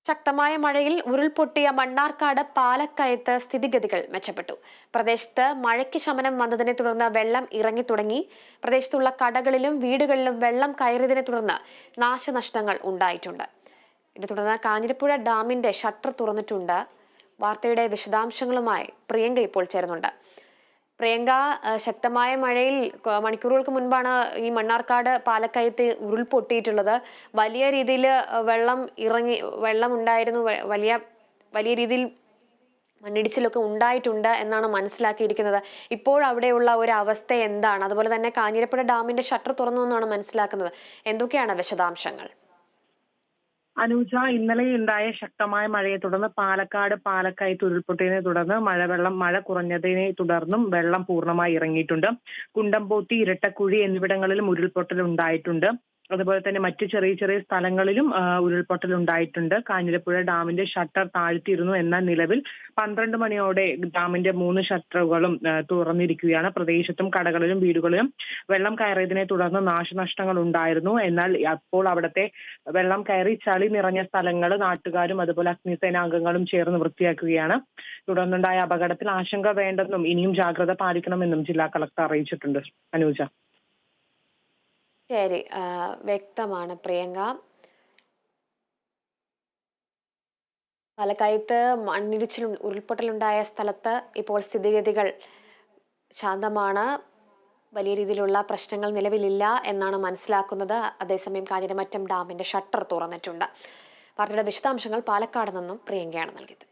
ശക്തമായ മഴയിൽ ഉരുൾപൊട്ടിയ മണ്ണാർക്കാട് പാലക്കയത്ത് സ്ഥിതിഗതികൾ മെച്ചപ്പെട്ടു. പ്രദേശത്ത് മഴയ്ക്ക് ശമനം വന്നതിനെ തുടർന്ന് വെള്ളം ഇറങ്ങി തുടങ്ങി. പ്രദേശത്തുള്ള കടകളിലും വീടുകളിലും വെള്ളം കയറിയതിനെ തുടർന്ന് നാശനഷ്ടങ്ങൾ ഉണ്ടായിട്ടുണ്ട്. ഇതേ തുടർന്ന് കാഞ്ഞിരപ്പുഴ ഡാമിന്റെ ഷട്ടർ തുറന്നിട്ടുണ്ട്. വാർത്തയുടെ വിശദാംശങ്ങളുമായി പ്രിയങ്ക ഇപ്പോൾ ചേരുന്നുണ്ട്. പ്രിയങ്ക, ശക്തമായ മഴയിൽ മണിക്കൂറുകൾക്ക് മുൻപാണ് ഈ മണ്ണാർക്കാട് പാലക്കയത്ത് ഉരുൾപൊട്ടിയിട്ടുള്ളത്. വലിയ രീതിയിൽ വെള്ളം ഉണ്ടായിരുന്നു. വലിയ വലിയ രീതിയിൽ മണ്ണിടിച്ചിലൊക്കെ ഉണ്ടായിട്ടുണ്ട് എന്നാണ് മനസ്സിലാക്കിയിരിക്കുന്നത്. ഇപ്പോൾ അവിടെയുള്ള ഒരു അവസ്ഥ എന്താണ്? അതുപോലെ തന്നെ കാഞ്ഞിരപ്പുഴ ഡാമിന്റെ ഷട്ടർ തുറന്നു എന്നാണ് മനസ്സിലാക്കുന്നത്. എന്തൊക്കെയാണ് വിശദാംശങ്ങൾ? അനൂജ, ഇന്നലെ ഉണ്ടായ ശക്തമായ മഴയെ തുടർന്ന് പാലക്കാട് പാലക്കയത്ത് ഉരുൾപൊട്ടിയതിനെ തുടർന്ന് മഴ കുറഞ്ഞതിനെ തുടർന്നും വെള്ളം പൂർണ്ണമായി ഇറങ്ങിയിട്ടുണ്ട്. കുണ്ടംപോത്തി, ഇരട്ടക്കുഴി എന്നിവിടങ്ങളിലും ഉരുൾപൊട്ടൽ ഉണ്ടായിട്ടുണ്ട്. അതുപോലെ തന്നെ മറ്റു ചെറിയ ചെറിയ സ്ഥലങ്ങളിലും ഉരുൾപൊട്ടൽ ഉണ്ടായിട്ടുണ്ട്. കാഞ്ഞിരപ്പുഴ ഡാമിന്റെ ഷട്ടർ താഴ്ത്തിയിരുന്നു. എന്നാൽ നിലവിൽ 12 മണിയോടെ ഡാമിന്റെ 3 ഷട്ടറുകളും തുറന്നിരിക്കുകയാണ്. പ്രദേശത്തും കടകളിലും വീടുകളിലും വെള്ളം കയറിയതിനെ തുടർന്ന് നാശനഷ്ടങ്ങൾ ഉണ്ടായിരുന്നു. എന്നാൽ അപ്പോൾ അവിടുത്തെ വെള്ളം കയറി ചളി നിറഞ്ഞ സ്ഥലങ്ങൾ നാട്ടുകാരും അതുപോലെ അഗ്നിസേനാംഗങ്ങളും ചേർന്ന് വൃത്തിയാക്കുകയാണ്. തുടർന്നുണ്ടായ അപകടത്തിൽ ആശങ്ക വേണ്ടെന്നും ഇനിയും ജാഗ്രത പാലിക്കണമെന്നും ജില്ലാ കളക്ടർ അറിയിച്ചിട്ടുണ്ട്. അനൂജ. ശരി, വ്യക്തമാണ് പ്രിയങ്ക. പാലക്കയത്ത് ഉരുൾപൊട്ടലുണ്ടായ സ്ഥലത്ത് ഇപ്പോൾ സ്ഥിതിഗതികൾ ശാന്തമാണ്. വലിയ രീതിയിലുള്ള പ്രശ്നങ്ങൾ നിലവിലില്ല എന്നാണ് മനസ്സിലാക്കുന്നത്. അതേസമയം കാഞ്ഞിരമറ്റം ഡാമിന്റെ ഷട്ടർ തുറന്നിട്ടുണ്ട്. വാർത്തയുടെ വിശദാംശങ്ങൾ പാലക്കാട് നിന്നും പ്രിയങ്കയാണ് നൽകിയത്.